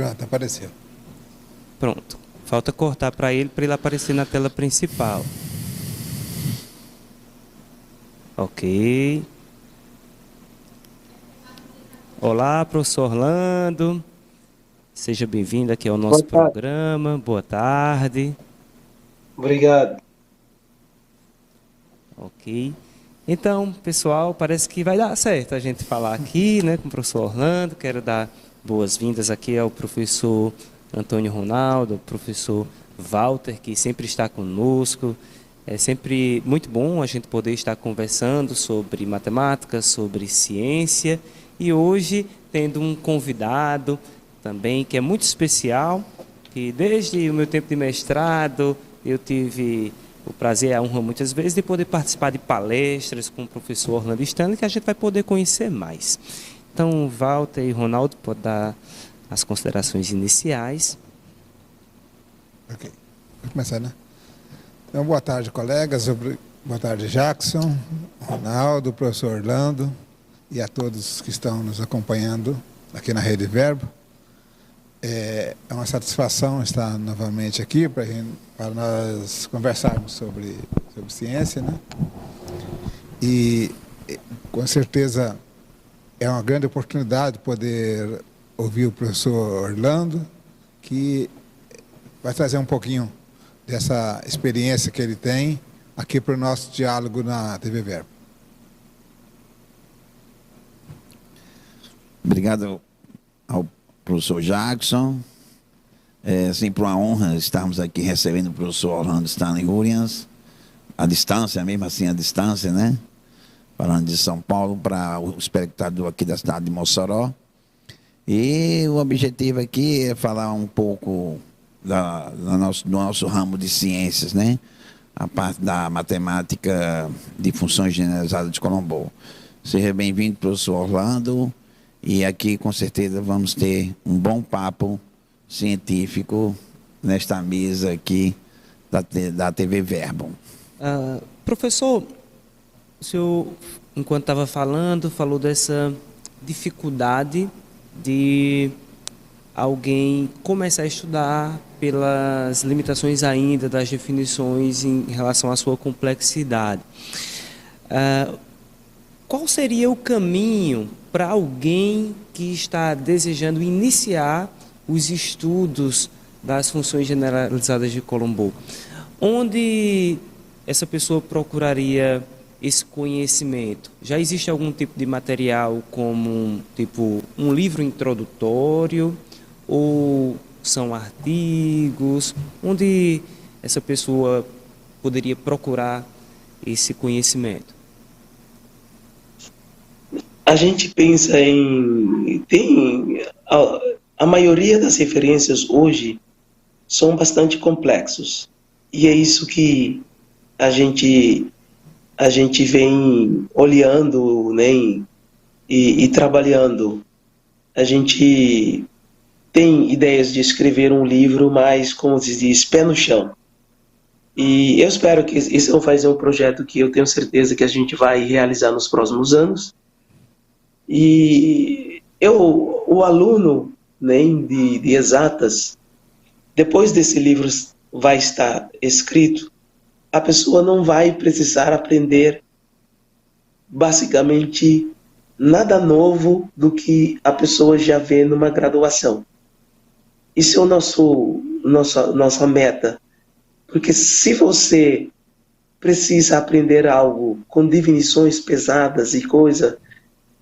Pronto, apareceu. Pronto. Falta cortar para ele aparecer na tela principal. Ok. Olá, professor Orlando. Seja bem-vindo aqui ao nosso programa. Boa tarde. Obrigado. Ok. Então, pessoal, parece que vai dar certo a gente falar aqui, né, com o professor Orlando. Quero dar boas-vindas aqui ao professor Antônio Ronaldo, ao professor Walter, que sempre está conosco. É sempre muito bom a gente poder estar conversando sobre matemática, sobre ciência. E hoje, tendo um convidado também que é muito especial, que desde o meu tempo de mestrado eu tive o prazer e a honra muitas vezes de poder participar de palestras com o professor Orlando Stanley, que a gente vai poder conhecer mais. Então, Walter e Ronaldo, podem dar as considerações iniciais. Ok, vou começar, né? Então, boa tarde, colegas, boa tarde, Jackson, Ronaldo, professor Orlando e a todos que estão nos acompanhando aqui na Rede Verbo. É uma satisfação estar novamente aqui para nós conversarmos sobre ciência, né? E com certeza é uma grande oportunidade poder ouvir o professor Orlando, que vai trazer um pouquinho dessa experiência que ele tem aqui para o nosso diálogo na TV Verbo. Obrigado ao professor Jackson. É sempre uma honra estarmos aqui recebendo o professor Orlando Stanley Williams, à distância, mesmo assim à distância, né? Falando de São Paulo para o espectador aqui da cidade de Mossoró. E o objetivo aqui é falar um pouco do nosso ramo de ciências, né? A parte da matemática de funções generalizadas de Colombo. Seja bem-vindo, professor Orlando. E aqui, com certeza, vamos ter um bom papo científico nesta mesa aqui da TV Verbo. Professor, o senhor, enquanto estava falando, falou dessa dificuldade de alguém começar a estudar pelas limitações ainda das definições em relação à sua complexidade. Qual seria o caminho para alguém que está desejando iniciar os estudos das funções generalizadas de Colombo? Onde essa pessoa procuraria esse conhecimento? Já existe algum tipo de material como um livro introdutório ou são artigos? Onde essa pessoa poderia procurar esse conhecimento? A gente pensa a maioria das referências hoje são bastante complexos. E é isso que a gente vem olhando, né, e trabalhando. A gente tem ideias de escrever um livro mais, como se diz, pé no chão. E eu espero que isso vai ser um projeto que eu tenho certeza que a gente vai realizar nos próximos anos. E o aluno, né, de exatas, depois desse livro vai estar escrito, a pessoa não vai precisar aprender basicamente nada novo do que a pessoa já vê numa graduação. Isso é nossa meta. Porque se você precisa aprender algo com definições pesadas e coisa,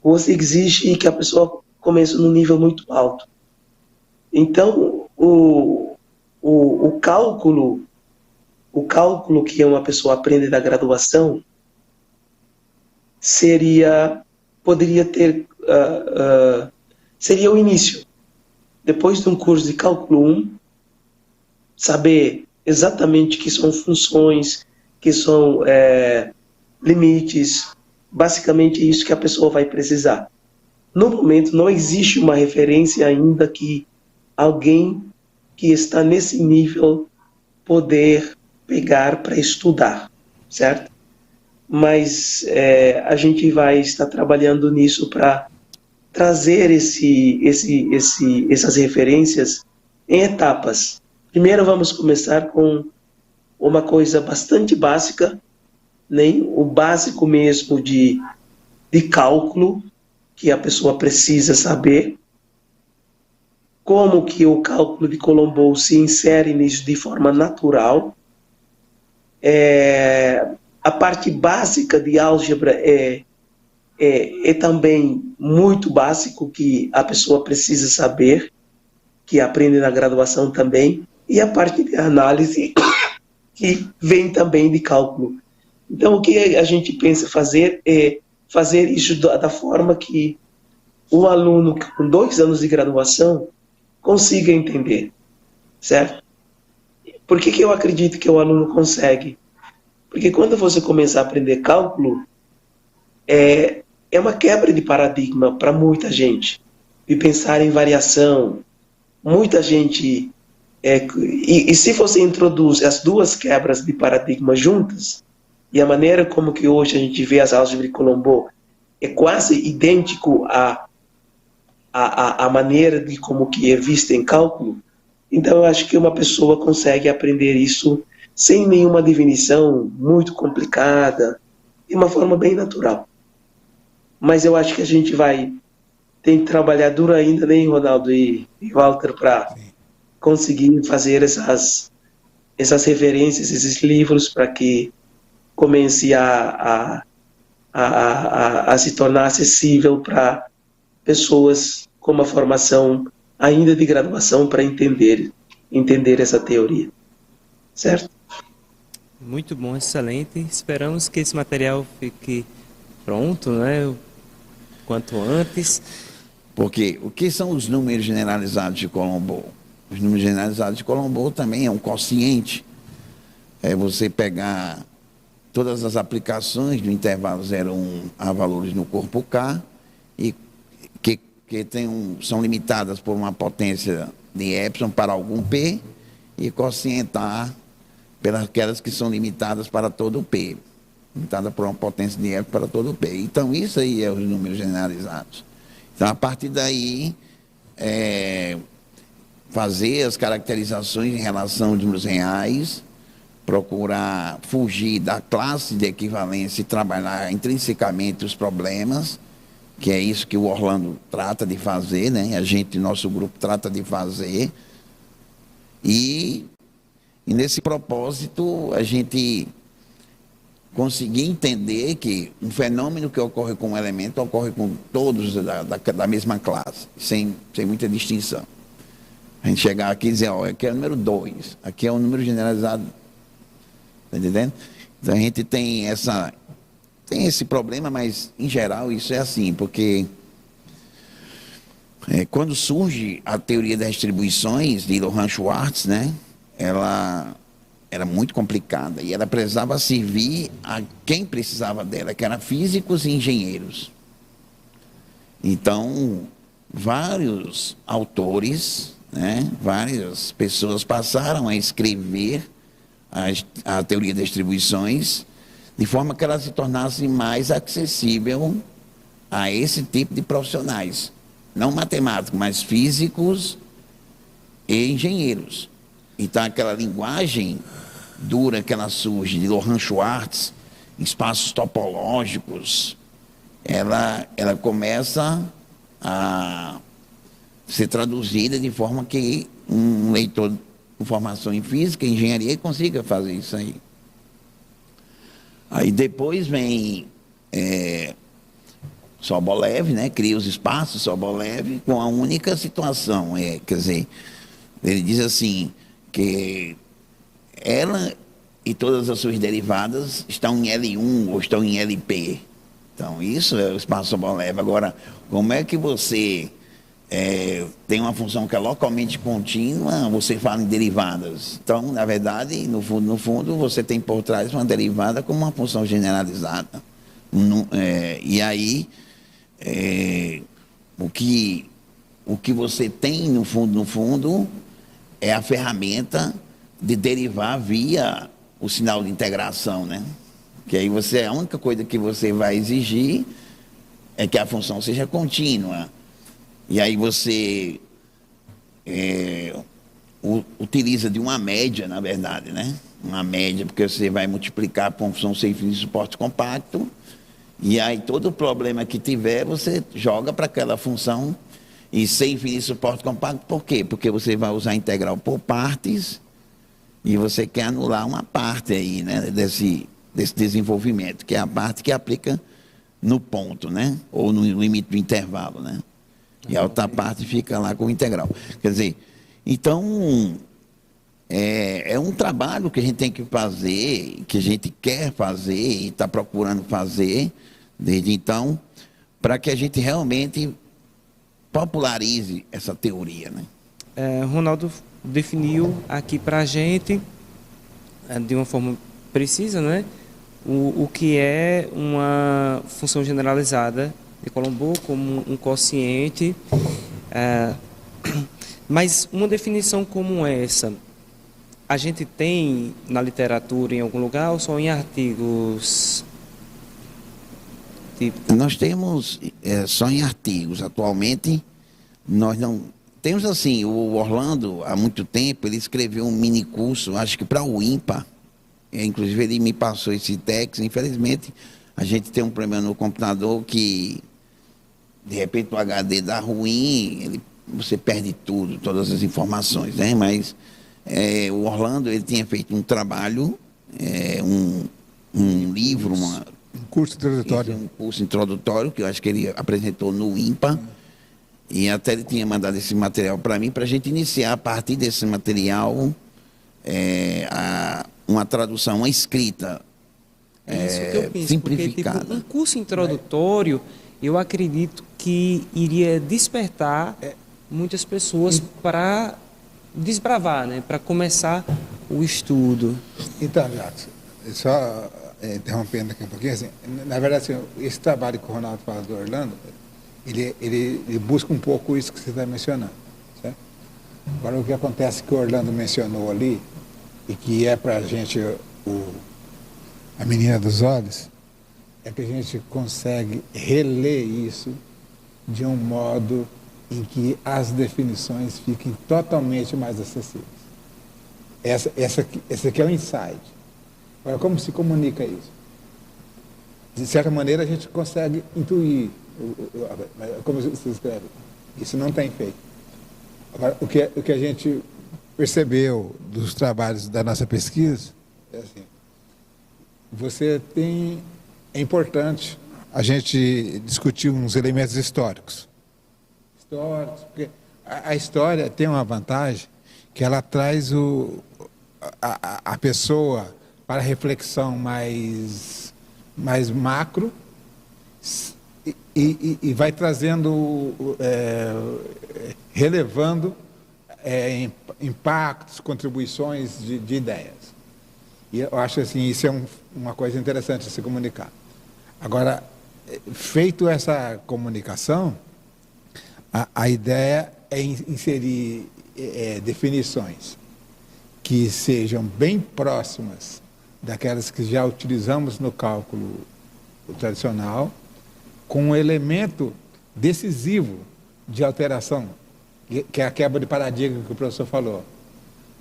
você exige que a pessoa comece num nível muito alto. Então, o cálculo que uma pessoa aprende da graduação seria o início. Depois de um curso de cálculo 1, saber exatamente que são funções, que são limites, basicamente isso que a pessoa vai precisar. No momento, não existe uma referência ainda que alguém que está nesse nível poder pegar para estudar, certo? Mas a gente vai estar trabalhando nisso para trazer essas referências em etapas. Primeiro vamos começar com uma coisa bastante básica, né? O básico mesmo de cálculo, que a pessoa precisa saber, como que o cálculo de Colombo se insere nisso de forma natural. A parte básica de álgebra é também muito básico, que a pessoa precisa saber, que aprende na graduação também, e a parte de análise, que vem também de cálculo. Então, o que a gente pensa fazer é fazer isso da forma que um aluno com 2 anos de graduação consiga entender, certo? Por que eu acredito que o aluno consegue? Porque quando você começar a aprender cálculo, é uma quebra de paradigma para muita gente, de pensar em variação. Muita gente... e se você introduz as duas quebras de paradigma juntas, e a maneira como que hoje a gente vê as álgebras de Colombo é quase idêntico à maneira de como que é vista em cálculo, então eu acho que uma pessoa consegue aprender isso sem nenhuma definição muito complicada, de uma forma bem natural. Mas eu acho que a gente tem que trabalhar duro ainda, né, Ronaldo e Walter, para conseguir fazer essas referências, esses livros, para que comece a se tornar acessível para pessoas com uma formação ainda de graduação, para entender essa teoria. Certo? Muito bom, excelente. Esperamos que esse material fique pronto, né, o quanto antes. Porque o que são os números generalizados de Colombo? Os números generalizados de Colombo também é um quociente. É você pegar todas as aplicações do intervalo 0,1 a valores no corpo K, e que são limitadas por uma potência de epsilon para algum P, e quocientar pelas aquelas que são limitadas para todo o P, limitada por uma potência de epsilon para todo o P. Então, isso aí é os números generalizados. Então, a partir daí, fazer as caracterizações em relação aos números reais, procurar fugir da classe de equivalência e trabalhar intrinsecamente os problemas, que é isso que o Orlando trata de fazer, né? Nosso grupo trata de fazer. E nesse propósito, a gente conseguir entender que um fenômeno que ocorre com um elemento ocorre com todos da mesma classe, sem muita distinção. A gente chegar aqui e dizer, aqui é o número 2, aqui é o número generalizado. Está entendendo? Então a gente tem esse problema, mas em geral isso é assim, porque quando surge a teoria das distribuições de Lohan Schwartz, né, ela era muito complicada e ela precisava servir a quem precisava dela, que eram físicos e engenheiros. Então, vários autores, né, várias pessoas passaram a escrever a teoria das distribuições de forma que ela se tornasse mais acessível a esse tipo de profissionais, não matemáticos, mas físicos e engenheiros. Então, aquela linguagem dura que ela surge de Lohan Schwartz, espaços topológicos, ela começa a ser traduzida de forma que um leitor com formação em física e engenharia consiga fazer isso aí. Aí depois vem Sobolev, né, cria os espaços Sobolev com a única situação, quer dizer, ele diz assim, que ela e todas as suas derivadas estão em L1 ou estão em LP. Então, isso é o espaço Sobolev. Agora, como é que você tem uma função que é localmente contínua, você fala em derivadas. Então, na verdade, no fundo, você tem por trás uma derivada como uma função generalizada. E aí, o que você tem, no fundo, é a ferramenta de derivar via o sinal de integração, né? Que aí a única coisa que você vai exigir é que a função seja contínua. E aí você utiliza de uma média, na verdade, né? Uma média, porque você vai multiplicar por função sem fim de suporte compacto, e aí todo o problema que tiver, você joga para aquela função e sem fim de suporte compacto. Por quê? Porque você vai usar a integral por partes e você quer anular uma parte aí, né? Desse desenvolvimento, que é a parte que aplica no ponto, né? Ou no limite do intervalo, né? E a outra parte fica lá com o integral. Quer dizer, então, é um trabalho que a gente tem que fazer, que a gente quer fazer e está procurando fazer desde então, para que a gente realmente popularize essa teoria, né? Ronaldo definiu aqui para a gente, de uma forma precisa, né, o que é uma função generalizada de Colombo como um quociente. Mas uma definição como essa, a gente tem na literatura em algum lugar ou só em artigos? Tipo... Nós temos só em artigos. Atualmente, nós não... Temos assim, o Orlando, há muito tempo, ele escreveu um mini curso, acho que para o IMPA. Inclusive, ele me passou esse texto. Infelizmente, a gente tem um problema no computador que, de repente, o HD dá ruim, você perde tudo, todas as informações, né? Mas o Orlando, ele tinha feito um trabalho, um livro, um curso introdutório. Um curso introdutório, que eu acho que ele apresentou no IMPA, e até ele tinha mandado esse material para mim, para a gente iniciar, a partir desse material, uma tradução, uma escrita isso que eu penso, simplificada. Porque, tipo, um curso introdutório, eu acredito que iria despertar muitas pessoas para desbravar, né? Para começar o estudo. Então, Jackson, só interrompendo aqui um pouquinho, assim, na verdade, assim, esse trabalho que o Ronaldo fala do Orlando, ele busca um pouco isso que você está mencionando, certo? Agora, o que acontece que o Orlando mencionou ali, e que é para a gente a menina dos olhos, é que a gente consegue reler isso de um modo em que as definições fiquem totalmente mais acessíveis. Esse aqui é o insight. Agora, como se comunica isso? De certa maneira, a gente consegue intuir como se escreve. Isso não tem feito. Agora, o que a gente percebeu dos trabalhos da nossa pesquisa é assim, é importante a gente discutir uns elementos históricos, porque a história tem uma vantagem que ela traz a pessoa para a reflexão mais macro e vai trazendo, relevando impactos, contribuições de ideias. E eu acho assim, isso é uma coisa interessante de se comunicar. Agora, feito essa comunicação, a ideia é inserir definições que sejam bem próximas daquelas que já utilizamos no cálculo tradicional, com um elemento decisivo de alteração, que é a quebra de paradigma que o professor falou,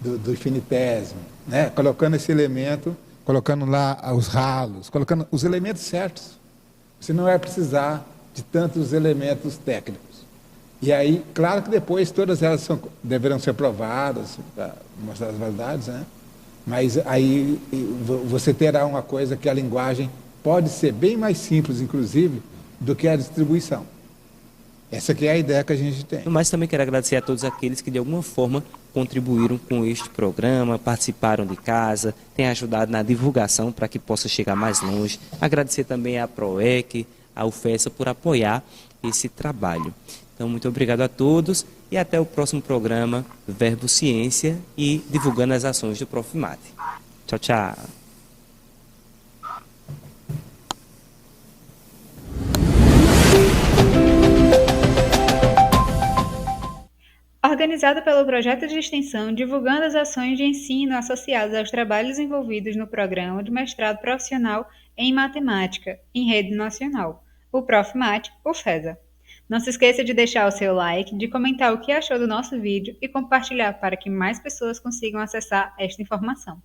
do infinitésimo, né? Colocando esse elemento, colocando lá os ralos, colocando os elementos certos. Você não vai precisar de tantos elementos técnicos. E aí, claro que depois todas elas deverão ser provadas para mostrar as validades, né? Mas aí você terá uma coisa que a linguagem pode ser bem mais simples, inclusive, do que a distribuição. Essa aqui é a ideia que a gente tem. Mas também quero agradecer a todos aqueles que de alguma forma contribuíram com este programa, participaram de casa, têm ajudado na divulgação para que possa chegar mais longe. Agradecer também à PROEC, à UFESA por apoiar esse trabalho. Então, muito obrigado a todos e até o próximo programa Verbo Ciência e divulgando as ações do Profimate. Tchau, tchau. Organizado pelo projeto de extensão divulgando as ações de ensino associadas aos trabalhos envolvidos no programa de mestrado profissional em matemática, em rede nacional, o Profimate, UFESA. Não se esqueça de deixar o seu like, de comentar o que achou do nosso vídeo e compartilhar para que mais pessoas consigam acessar esta informação.